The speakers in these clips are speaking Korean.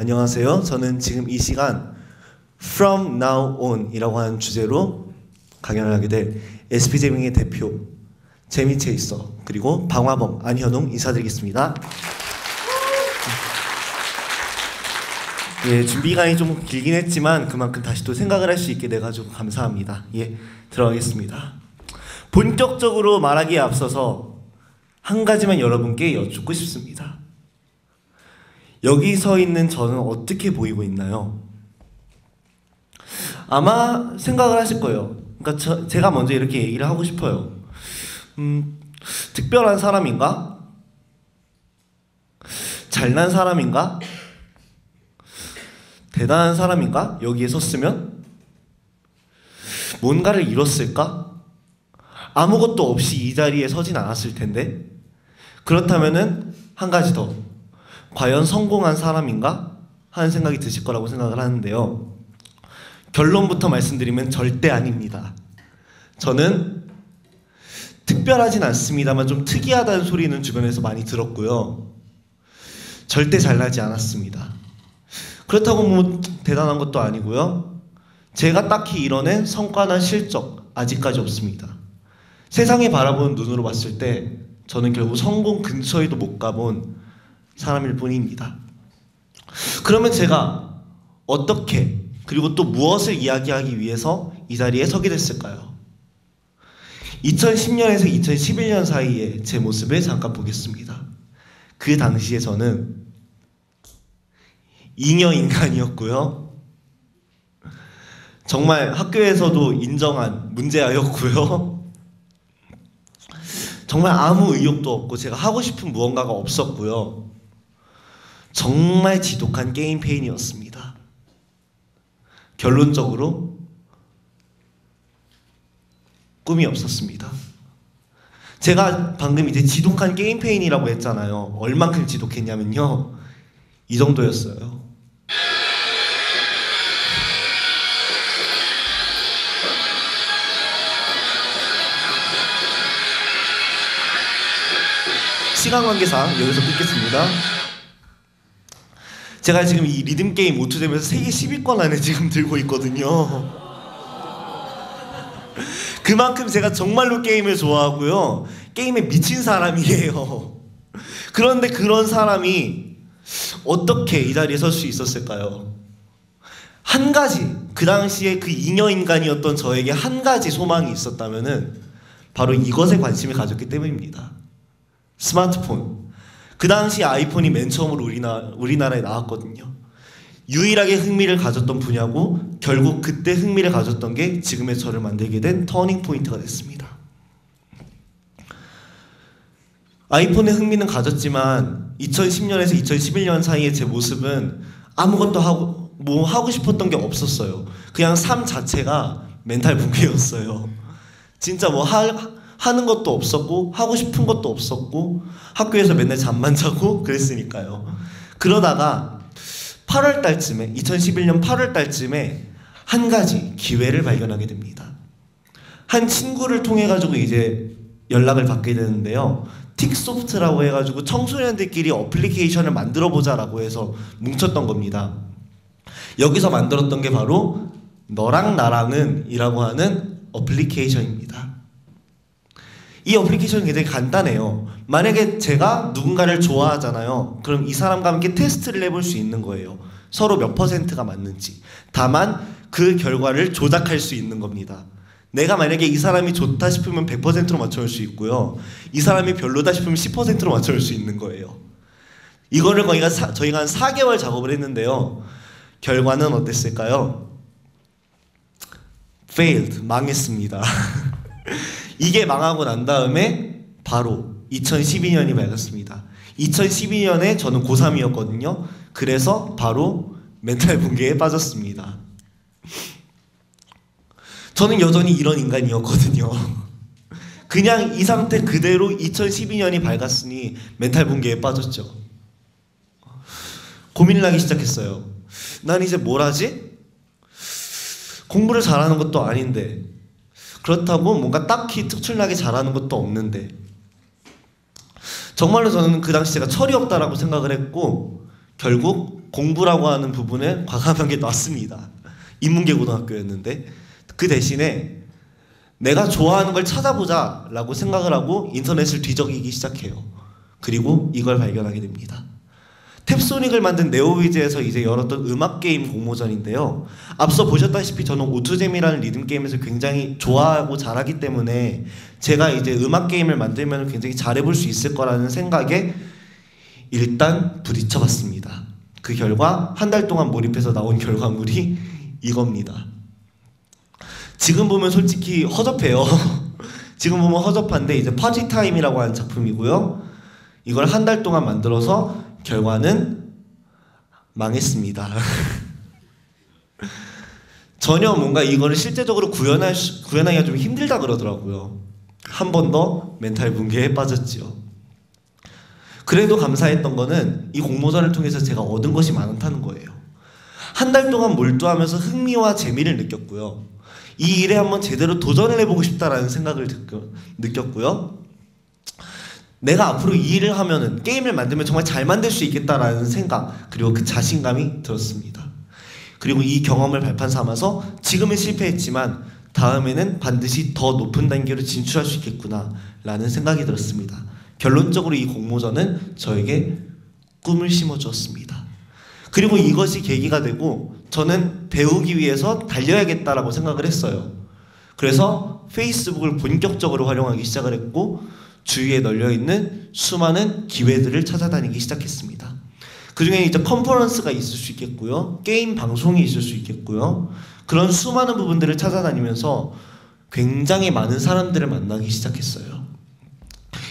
안녕하세요. 저는 지금 이 시간 From Now On 이라고 하는 주제로 강연을 하게 될 SP재밍의 대표 재미체이서 그리고 방화범 안현웅 인사드리겠습니다. 예, 준비 기간이 좀 길긴 했지만 그만큼 다시 또 생각을 할 수 있게 돼가지고 감사합니다. 예, 들어가겠습니다. 본격적으로 말하기에 앞서서 한 가지만 여러분께 여쭙고 싶습니다. 여기 서 있는 저는 어떻게 보이고 있나요? 아마 생각을 하실 거예요. 그러니까 제가 먼저 이렇게 얘기를 하고 싶어요. 특별한 사람인가? 잘난 사람인가? 대단한 사람인가? 여기에 섰으면? 뭔가를 이뤘을까? 아무것도 없이 이 자리에 서진 않았을 텐데? 그렇다면은 한 가지 더. 과연 성공한 사람인가? 하는 생각이 드실 거라고 생각을 하는데요. 결론부터 말씀드리면 절대 아닙니다. 저는 특별하진 않습니다만 좀 특이하다는 소리는 주변에서 많이 들었고요. 절대 잘나지 않았습니다. 그렇다고 뭐 대단한 것도 아니고요. 제가 딱히 이뤄낸 성과나 실적 아직까지 없습니다. 세상에 바라보는 눈으로 봤을 때 저는 결국 성공 근처에도 못 가본 사람일 뿐입니다. 그러면 제가 어떻게 그리고 또 무엇을 이야기하기 위해서 이 자리에 서게 됐을까요? 2010년에서 2011년 사이에 제 모습을 잠깐 보겠습니다. 그 당시에 저는 잉여인간이었고요. 정말 학교에서도 인정한 문제아였고요. 정말 아무 의욕도 없고 제가 하고 싶은 무언가가 없었고요. 정말 지독한 게임 페인이었습니다. 결론적으로 꿈이 없었습니다. 제가 방금 이제 지독한 게임 페인이라고 했잖아요. 얼만큼 지독했냐면요. 이 정도였어요. 시간 관계상 여기서 끊겠습니다. 제가 지금 이 리듬게임 오투잼에서 세계 10위권 안에 지금 들고 있거든요. 그만큼 제가 정말로 게임을 좋아하고요. 게임에 미친 사람이에요. 그런데 그런 사람이 어떻게 이 자리에 설 수 있었을까요? 한 가지, 그 당시에 그 잉여인간이었던 저에게 한 가지 소망이 있었다면은 바로 이것에 관심을 가졌기 때문입니다. 스마트폰. 그 당시 아이폰이 맨 처음으로 우리나라에 나왔거든요. 유일하게 흥미를 가졌던 분야고 결국 그때 흥미를 가졌던 게 지금의 저를 만들게 된 터닝 포인트가 됐습니다. 아이폰에 흥미는 가졌지만 2010년에서 2011년 사이에 제 모습은 아무것도 하고 싶었던 게 없었어요. 그냥 삶 자체가 멘탈 붕괴였어요. 진짜 뭐 하는 것도 없었고 하고 싶은 것도 없었고 학교에서 맨날 잠만 자고 그랬으니까요. 그러다가 8월 달쯤에 2011년 8월 달쯤에 한 가지 기회를 발견하게 됩니다. 한 친구를 통해 가지고 이제 연락을 받게 되는데요. 틱소프트라고 해가지고 청소년들끼리 어플리케이션을 만들어 보자라고 해서 뭉쳤던 겁니다. 여기서 만들었던 게 바로 너랑 나랑은 이라고 하는 어플리케이션입니다. 이 어플리케이션은 굉장히 간단해요. 만약에 제가 누군가를 좋아하잖아요. 그럼 이 사람과 함께 테스트를 해볼 수 있는 거예요. 서로 몇 %가 맞는지. 다만 그 결과를 조작할 수 있는 겁니다. 내가 만약에 이 사람이 좋다 싶으면 100%로 맞춰올 수 있고요. 이 사람이 별로다 싶으면 10%로 맞춰올 수 있는 거예요. 이거를 저희가 한 4개월 작업을 했는데요. 결과는 어땠을까요? failed. 망했습니다. 이게 망하고 난 다음에 바로 2012년이 밝았습니다. 2012년에 저는 고3이었거든요. 그래서 바로 멘탈 붕괴에 빠졌습니다. 저는 여전히 이런 인간이었거든요. 그냥 이 상태 그대로 2012년이 밝았으니 멘탈 붕괴에 빠졌죠. 고민을 하기 시작했어요. 난 이제 뭘 하지? 공부를 잘하는 것도 아닌데 그렇다고 뭔가 딱히 특출나게 잘하는 것도 없는데 정말로 저는 그 당시 제가 철이 없다라고 생각을 했고 결국 공부라고 하는 부분은 과감하게 놨습니다. 인문계 고등학교였는데 그 대신에 내가 좋아하는 걸 찾아보자 라고 생각을 하고 인터넷을 뒤적이기 시작해요. 그리고 이걸 발견하게 됩니다. 탭소닉을 만든 네오위즈에서 이제 열었던 음악게임 공모전인데요. 앞서 보셨다시피 저는 오투잼이라는 리듬게임에서 굉장히 좋아하고 잘하기 때문에 제가 이제 음악게임을 만들면 굉장히 잘해볼 수 있을 거라는 생각에 일단 부딪혀봤습니다. 그 결과 한 달 동안 몰입해서 나온 결과물이 이겁니다. 지금 보면 솔직히 허접해요. 지금 보면 허접한데 이제 파티타임이라고 하는 작품이고요. 이걸 한 달 동안 만들어서 결과는 망했습니다. 전혀 뭔가 이거를 실제적으로 구현하기가 좀 힘들다 그러더라고요. 한 번 더 멘탈 붕괴에 빠졌지요. 그래도 감사했던 거는 이 공모전을 통해서 제가 얻은 것이 많다는 거예요. 한 달 동안 몰두하면서 흥미와 재미를 느꼈고요. 이 일에 한번 제대로 도전을 해보고 싶다라는 생각을 느꼈고요. 내가 앞으로 이 일을 하면은 게임을 만들면 정말 잘 만들 수 있겠다라는 생각 그리고 그 자신감이 들었습니다. 그리고 이 경험을 발판 삼아서 지금은 실패했지만 다음에는 반드시 더 높은 단계로 진출할 수 있겠구나 라는 생각이 들었습니다. 결론적으로 이 공모전은 저에게 꿈을 심어주었습니다. 그리고 이것이 계기가 되고 저는 배우기 위해서 달려야겠다라고 생각을 했어요. 그래서 페이스북을 본격적으로 활용하기 시작을 했고 주위에 널려있는 수많은 기회들을 찾아다니기 시작했습니다. 그 중에 이제 컨퍼런스가 있을 수 있겠고요. 게임 방송이 있을 수 있겠고요. 그런 수많은 부분들을 찾아다니면서 굉장히 많은 사람들을 만나기 시작했어요.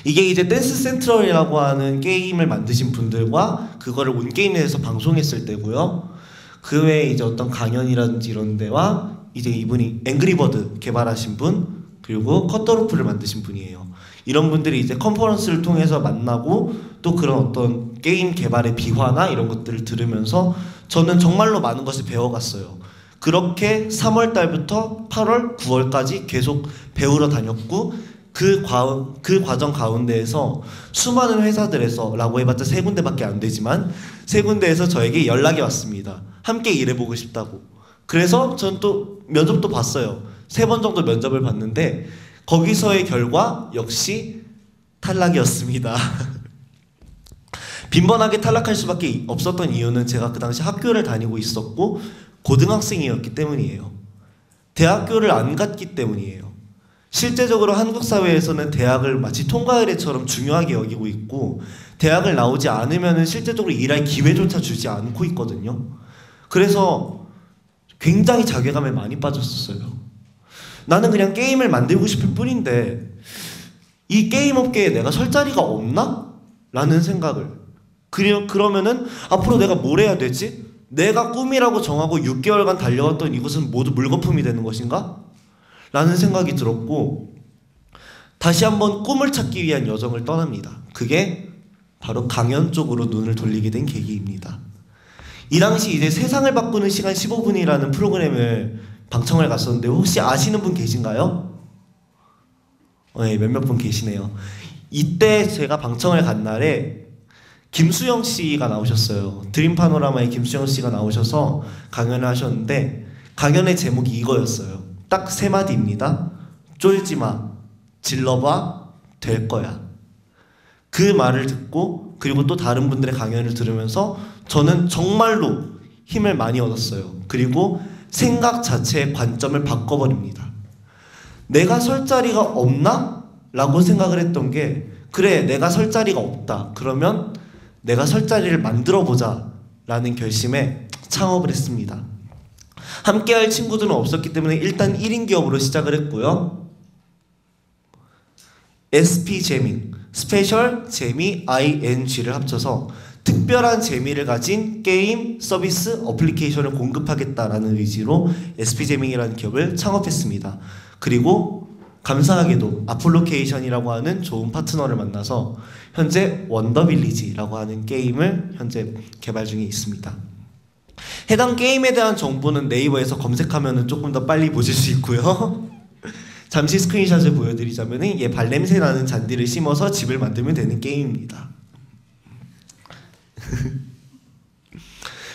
이게 이제 댄스 센트럴이라고 하는 게임을 만드신 분들과 그거를 온게임 내에서 방송했을 때고요. 그 외에 이제 어떤 강연이라든지 이런 데와 이제 이분이 앵그리버드 개발하신 분 그리고 컷더로프를 만드신 분이에요. 이런 분들이 이제 컨퍼런스를 통해서 만나고 또 그런 어떤 게임 개발의 비화나 이런 것들을 들으면서 저는 정말로 많은 것을 배워갔어요. 그렇게 3월 달부터 8월, 9월까지 계속 배우러 다녔고 그 과정 가운데에서 수많은 회사들에서 라고 해봤자 3군데밖에 안 되지만 3군데에서 저에게 연락이 왔습니다. 함께 일해보고 싶다고. 그래서 전 또 면접도 봤어요. 3번 정도 면접을 봤는데 거기서의 결과 역시 탈락이었습니다. 빈번하게 탈락할 수밖에 없었던 이유는 제가 그 당시 학교를 다니고 있었고 고등학생이었기 때문이에요. 대학교를 안 갔기 때문이에요. 실제적으로 한국 사회에서는 대학을 마치 통과의례처럼 중요하게 여기고 있고 대학을 나오지 않으면 실제적으로 일할 기회조차 주지 않고 있거든요. 그래서 굉장히 자괴감에 많이 빠졌었어요. 나는 그냥 게임을 만들고 싶을 뿐인데 이 게임 업계에 내가 설 자리가 없나? 라는 생각을 그러면은 앞으로 내가 뭘 해야 되지? 내가 꿈이라고 정하고 6개월간 달려왔던 이것은 모두 물거품이 되는 것인가? 라는 생각이 들었고 다시 한번 꿈을 찾기 위한 여정을 떠납니다. 그게 바로 강연 쪽으로 눈을 돌리게 된 계기입니다. 이 당시 이제 세상을 바꾸는 시간 15분이라는 프로그램을 방청을 갔었는데 혹시 아시는 분 계신가요? 네, 몇몇 분 계시네요. 이때 제가 방청을 간 날에 김수영 씨가 나오셨어요. 드림 파노라마의 김수영 씨가 나오셔서 강연을 하셨는데 강연의 제목이 이거였어요. 딱 3마디입니다. 쫄지마, 질러봐, 될 거야. 그 말을 듣고 그리고 또 다른 분들의 강연을 들으면서 저는 정말로 힘을 많이 얻었어요. 그리고 생각 자체의 관점을 바꿔버립니다. 내가 설 자리가 없나? 라고 생각을 했던 게 그래 내가 설 자리가 없다. 그러면 내가 설 자리를 만들어보자 라는 결심에 창업을 했습니다. 함께할 친구들은 없었기 때문에 일단 1인 기업으로 시작을 했고요. SP 재밍, 스페셜 재미 ING를 합쳐서 특별한 재미를 가진 게임, 서비스, 어플리케이션을 공급하겠다라는 의지로 SP재밍이라는 기업을 창업했습니다. 그리고 감사하게도 아플로케이션이라고 하는 좋은 파트너를 만나서 현재 원더빌리지라고 하는 게임을 현재 개발 중에 있습니다. 해당 게임에 대한 정보는 네이버에서 검색하면 조금 더 빨리 보실 수 있고요. 잠시 스크린샷을 보여드리자면 얘 발냄새 나는 잔디를 심어서 집을 만들면 되는 게임입니다.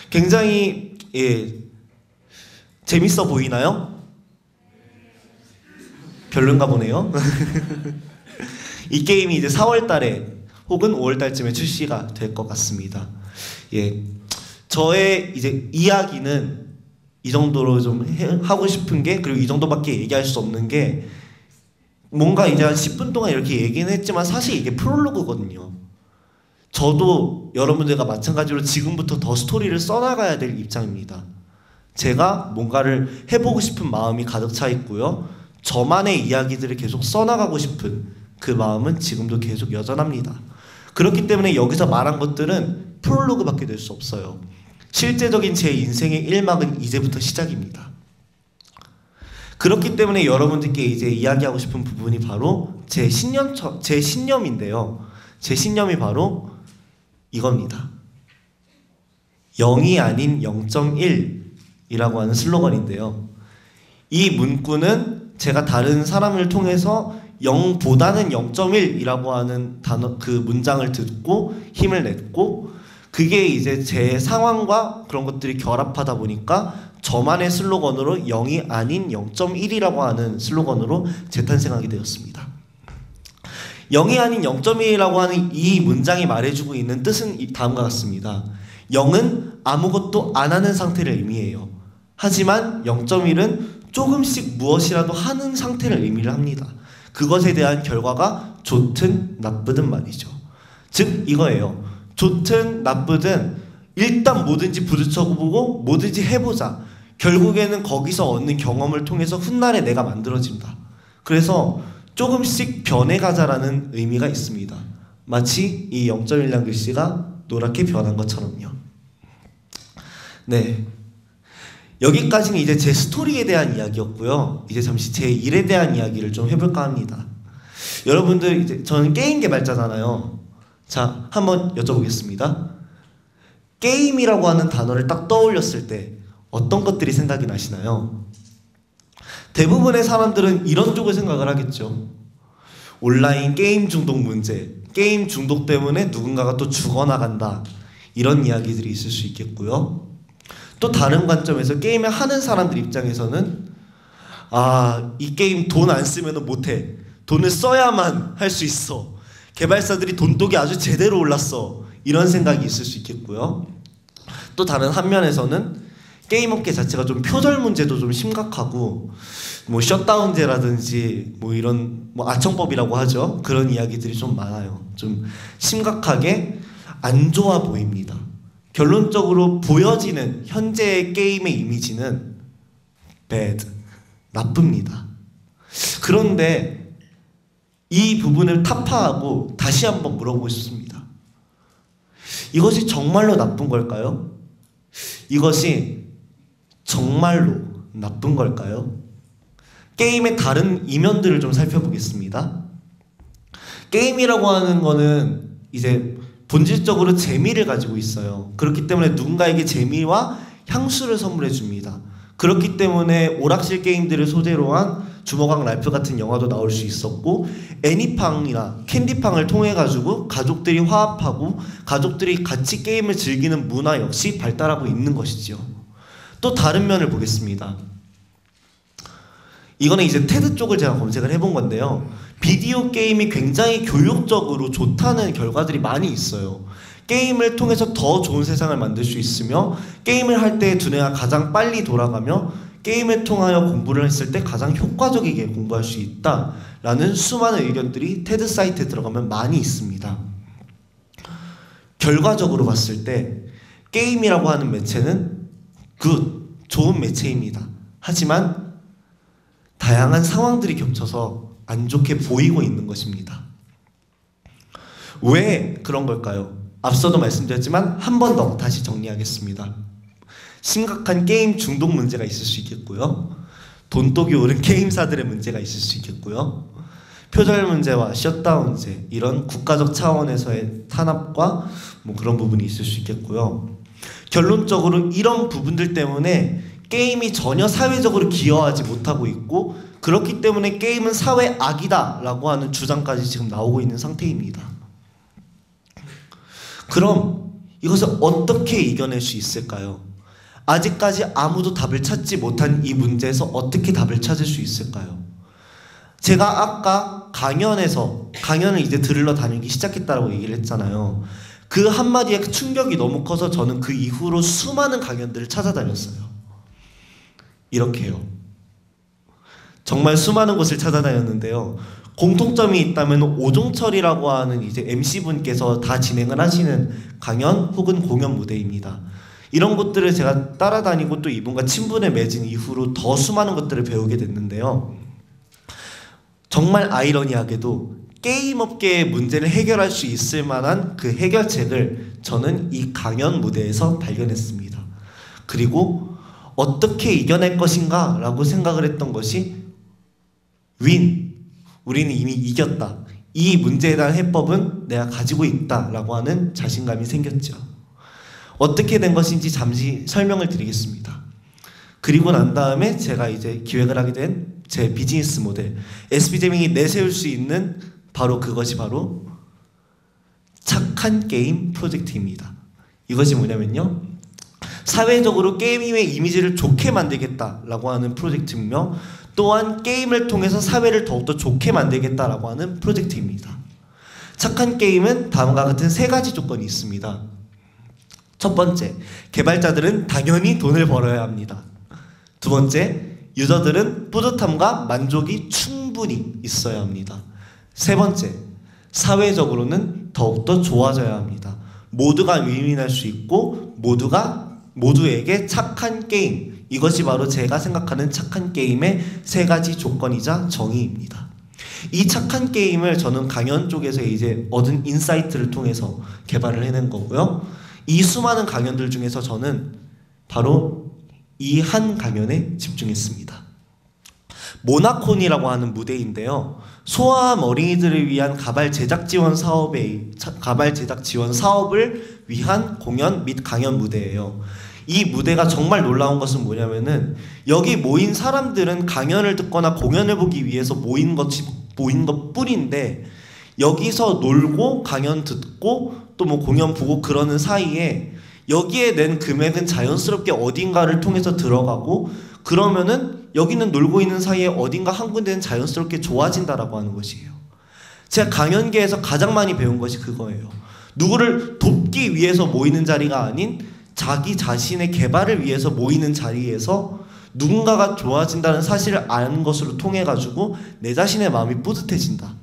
굉장히 재밌어 보이나요? 별론가 보네요. 이 게임이 이제 4월 달에 혹은 5월 달쯤에 출시가 될 것 같습니다. 저의 이제 이야기는 이 정도로 좀 하고 싶은 게, 그리고 이 정도밖에 얘기할 수 없는 게, 뭔가 이제 한 10분 동안 이렇게 얘기는 했지만 사실 이게 프롤로그거든요. 저도 여러분들과 마찬가지로 지금부터 더 스토리를 써나가야 될 입장입니다. 제가 뭔가를 해보고 싶은 마음이 가득 차 있고요. 저만의 이야기들을 계속 써나가고 싶은 그 마음은 지금도 계속 여전합니다. 그렇기 때문에 여기서 말한 것들은 프롤로그밖에 될 수 없어요. 실제적인 제 인생의 1막은 이제부터 시작입니다. 그렇기 때문에 여러분들께 이제 이야기하고 싶은 부분이 바로 제 신념인데요. 제 신념이 바로 이겁니다. 0이 아닌 0.1이라고 하는 슬로건인데요. 이 문구는 제가 다른 사람을 통해서 0보다는 0.1이라고 하는 그 문장을 듣고 힘을 냈고, 그게 이제 제 상황과 그런 것들이 결합하다 보니까 저만의 슬로건으로 0이 아닌 0.1이라고 하는 슬로건으로 재탄생하게 되었습니다. 0이 아닌 0.1이라고 하는 이 문장이 말해주고 있는 뜻은 다음과 같습니다. 0은 아무것도 안 하는 상태를 의미해요. 하지만 0.1은 조금씩 무엇이라도 하는 상태를 의미를 합니다. 그것에 대한 결과가 좋든 나쁘든 말이죠. 즉 이거예요. 좋든 나쁘든 일단 뭐든지 부딪혀보고 뭐든지 해보자. 결국에는 거기서 얻는 경험을 통해서 훗날에 내가 만들어진다. 그래서 조금씩 변해가자라는 의미가 있습니다. 마치 이 0.1란 글씨가 노랗게 변한 것처럼요. 네, 여기까지는 이제 제 스토리에 대한 이야기였고요. 이제 잠시 제 일에 대한 이야기를 좀 해볼까 합니다. 여러분들, 이제 저는 게임 개발자잖아요. 자, 한번 여쭤보겠습니다. 게임이라고 하는 단어를 딱 떠올렸을 때 어떤 것들이 생각이 나시나요? 대부분의 사람들은 이런 쪽을 생각을 하겠죠. 온라인 게임 중독 문제, 게임 중독 때문에 누군가가 또 죽어나간다, 이런 이야기들이 있을 수 있겠고요. 또 다른 관점에서 게임을 하는 사람들 입장에서는 이 게임 돈 안 쓰면 못해, 돈을 써야만 할 수 있어, 개발사들이 돈독이 아주 제대로 올랐어, 이런 생각이 있을 수 있겠고요. 또 다른 한면에서는 게임업계 자체가 좀 표절 문제도 좀 심각하고, 뭐 셧다운제라든지 뭐 이런 뭐 아청법이라고 하죠. 그런 이야기들이 좀 많아요. 좀 심각하게 안 좋아 보입니다. 결론적으로 보여지는 현재의 게임의 이미지는 bad, 나쁩니다. 그런데 이 부분을 타파하고 다시 한번 물어보고 싶습니다. 이것이 정말로 나쁜 걸까요? 이것이 정말로 나쁜 걸까요? 게임의 다른 이면들을 좀 살펴보겠습니다. 게임이라고 하는 거는 이제 본질적으로 재미를 가지고 있어요. 그렇기 때문에 누군가에게 재미와 향수를 선물해 줍니다. 그렇기 때문에 오락실 게임들을 소재로 한 주먹왕 랄프 같은 영화도 나올 수 있었고, 애니팡이나 캔디팡을 통해 가지고 가족들이 화합하고 가족들이 같이 게임을 즐기는 문화 역시 발달하고 있는 것이지요. 또 다른 면을 보겠습니다. 이거는 이제 테드 쪽을 제가 검색을 해본 건데요. 비디오 게임이 굉장히 교육적으로 좋다는 결과들이 많이 있어요. 게임을 통해서 더 좋은 세상을 만들 수 있으며, 게임을 할 때 두뇌가 가장 빨리 돌아가며, 게임을 통하여 공부를 했을 때 가장 효과적이게 공부할 수 있다라는 수많은 의견들이 테드 사이트에 들어가면 많이 있습니다. 결과적으로 봤을 때 게임이라고 하는 매체는 좋은 매체입니다. 하지만 다양한 상황들이 겹쳐서 안 좋게 보이고 있는 것입니다. 왜 그런 걸까요? 앞서도 말씀드렸지만 한 번 더 다시 정리하겠습니다. 심각한 게임 중독 문제가 있을 수 있겠고요. 돈독이 오른 게임사들의 문제가 있을 수 있겠고요. 표절 문제와 셧다운제, 이런 국가적 차원에서의 탄압과 뭐 그런 부분이 있을 수 있겠고요. 결론적으로 이런 부분들 때문에 게임이 전혀 사회적으로 기여하지 못하고 있고, 그렇기 때문에 게임은 사회 악이다 라고 하는 주장까지 지금 나오고 있는 상태입니다. 그럼 이것을 어떻게 이겨낼 수 있을까요? 아직까지 아무도 답을 찾지 못한 이 문제에서 어떻게 답을 찾을 수 있을까요? 제가 아까 강연을 이제 들으러 다니기 시작했다고 얘기를 했잖아요. 그 한마디에 충격이 너무 커서 저는 그 이후로 수많은 강연들을 찾아다녔어요. 이렇게요. 정말 수많은 곳을 찾아다녔는데요. 공통점이 있다면 오종철이라고 하는 이제 MC분께서 다 진행을 하시는 강연 혹은 공연 무대입니다. 이런 것들을 제가 따라다니고 또 이분과 친분을 맺은 이후로 더 수많은 것들을 배우게 됐는데요. 정말 아이러니하게도 게임 업계의 문제를 해결할 수 있을 만한 그 해결책을 저는 이 강연 무대에서 발견했습니다. 그리고 어떻게 이겨낼 것인가 라고 생각을 했던 것이 우리는 이미 이겼다. 이 문제에 대한 해법은 내가 가지고 있다 라고 하는 자신감이 생겼죠. 어떻게 된 것인지 잠시 설명을 드리겠습니다. 그리고 난 다음에 제가 이제 기획을 하게 된 제 비즈니스 모델 SB재밍이 내세울 수 있는 그것이 바로 착한 게임 프로젝트입니다. 이것이 뭐냐면요, 사회적으로 게임의 이미지를 좋게 만들겠다라고 하는 프로젝트이며 또한 게임을 통해서 사회를 더욱더 좋게 만들겠다라고 하는 프로젝트입니다. 착한 게임은 다음과 같은 세 가지 조건이 있습니다. 첫 번째, 개발자들은 당연히 돈을 벌어야 합니다. 두 번째, 유저들은 뿌듯함과 만족이 충분히 있어야 합니다. 세 번째, 사회적으로는 더욱더 좋아져야 합니다. 모두가 윈윈할 수 있고 모두에게 착한 게임, 이것이 바로 제가 생각하는 착한 게임의 세 가지 조건이자 정의입니다. 이 착한 게임을 저는 강연 쪽에서 이제 얻은 인사이트를 통해서 개발을 해낸 거고요. 이 수많은 강연들 중에서 저는 바로 이 한 강연에 집중했습니다. 모나콘이라고 하는 무대인데요. 소아암 어린이들을 위한 가발 제작 지원 사업을 위한 공연 및 강연 무대예요. 이 무대가 정말 놀라운 것은 뭐냐면은 여기 모인 사람들은 강연을 듣거나 공연을 보기 위해서 모인 것뿐인데 여기서 놀고 강연 듣고 또 뭐 공연 보고 그러는 사이에 여기에 낸 금액은 자연스럽게 어딘가를 통해서 들어가고 그러면은 여기는 놀고 있는 사이에 어딘가 한 군데는 자연스럽게 좋아진다라고 하는 것이에요. 제가 강연계에서 가장 많이 배운 것이 그거예요. 누구를 돕기 위해서 모이는 자리가 아닌 자기 자신의 개발을 위해서 모이는 자리에서 누군가가 좋아진다는 사실을 아는 것으로 통해 가지고 내 자신의 마음이 뿌듯해진다.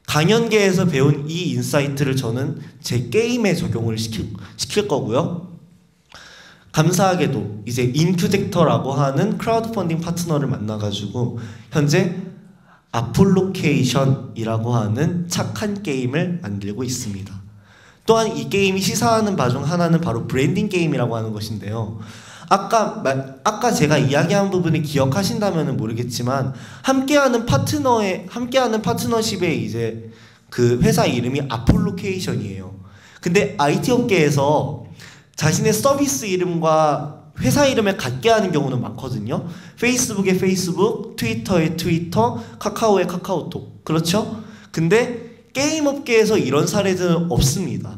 강연계에서 배운 이 인사이트를 저는 제 게임에 적용을 시킬 거고요. 감사하게도 이제 인큐젝터라고 하는 크라우드 펀딩 파트너를 만나가지고 현재 아폴로케이션이라고 하는 착한 게임을 만들고 있습니다. 또한 이 게임이 시사하는 바 중 하나는 바로 브랜딩 게임이라고 하는 것인데요. 아까 제가 이야기한 부분을 기억하신다면 모르겠지만 함께하는 파트너십의 이제 그 회사 이름이 아폴로케이션이에요. 근데 IT 업계에서 자신의 서비스 이름과 회사 이름을 같게 하는 경우는 많거든요. 페이스북에 페이스북, 트위터에 트위터, 카카오에 카카오톡. 그렇죠? 근데 게임 업계에서 이런 사례들은 없습니다.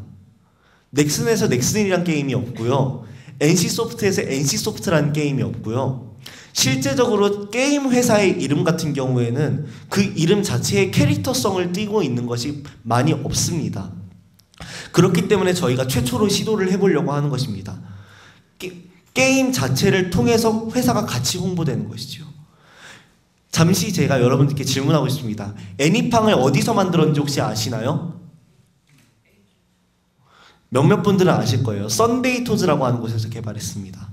넥슨에서 넥슨이란 게임이 없고요. NC소프트에서 NC소프트라는 게임이 없고요. 실제적으로 게임 회사의 이름 같은 경우에는 그 이름 자체에 캐릭터성을 띠고 있는 것이 많이 없습니다. 그렇기 때문에 저희가 최초로 시도를 해보려고 하는 것입니다. 게임 자체를 통해서 회사가 같이 홍보되는 것이죠. 잠시 제가 여러분들께 질문하고 싶습니다. 애니팡을 어디서 만들었는지 혹시 아시나요? 몇몇 분들은 아실 거예요. 썬데이토즈라고 하는 곳에서 개발했습니다.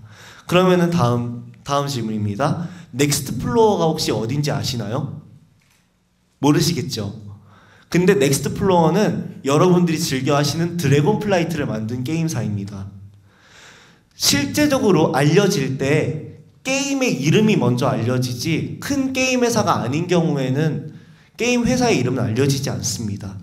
그러면은 다음 질문입니다. 넥스트 플로어가 혹시 어딘지 아시나요? 모르시겠죠? 근데 넥스트 플로어는 여러분들이 즐겨 하시는 드래곤 플라이트를 만든 게임사입니다. 실제적으로 알려질 때 게임의 이름이 먼저 알려지지 큰 게임 회사가 아닌 경우에는 게임 회사의 이름은 알려지지 않습니다.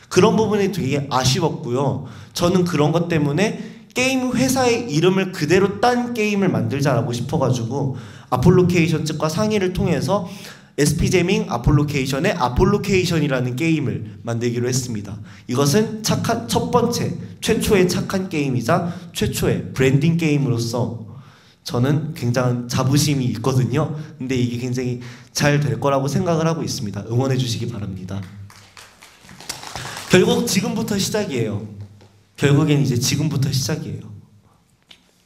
그런 부분이 되게 아쉬웠고요. 저는 그런 것 때문에 게임 회사의 이름을 그대로 딴 게임을 만들자라고 싶어가지고 아폴로케이션 측과 상의를 통해서 SP제밍 아폴로케이션의 아폴로케이션이라는 게임을 만들기로 했습니다. 이것은 첫 번째, 최초의 착한 게임이자 최초의 브랜딩 게임으로서 저는 굉장한 자부심이 있거든요. 근데 이게 굉장히 잘 될 거라고 생각을 하고 있습니다. 응원해 주시기 바랍니다. 결국 지금부터 시작이에요. 결국엔 이제 지금부터 시작이에요.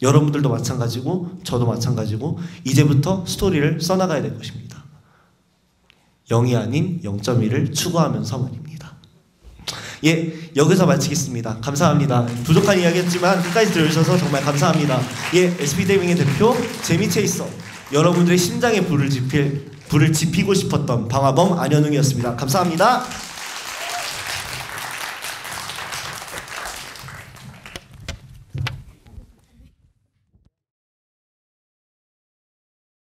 여러분들도 마찬가지고 저도 마찬가지고 이제부터 스토리를 써나가야 될 것입니다. 0이 아닌 0.1을 추구하면서 말입니다. 예, 여기서 마치겠습니다. 감사합니다. 부족한 이야기였지만 끝까지 들어주셔서 정말 감사합니다. 예, SP제밍의 대표 재미체이서, 여러분들의 심장에 불을 지피고 싶었던 방화범 안현웅이었습니다. 감사합니다.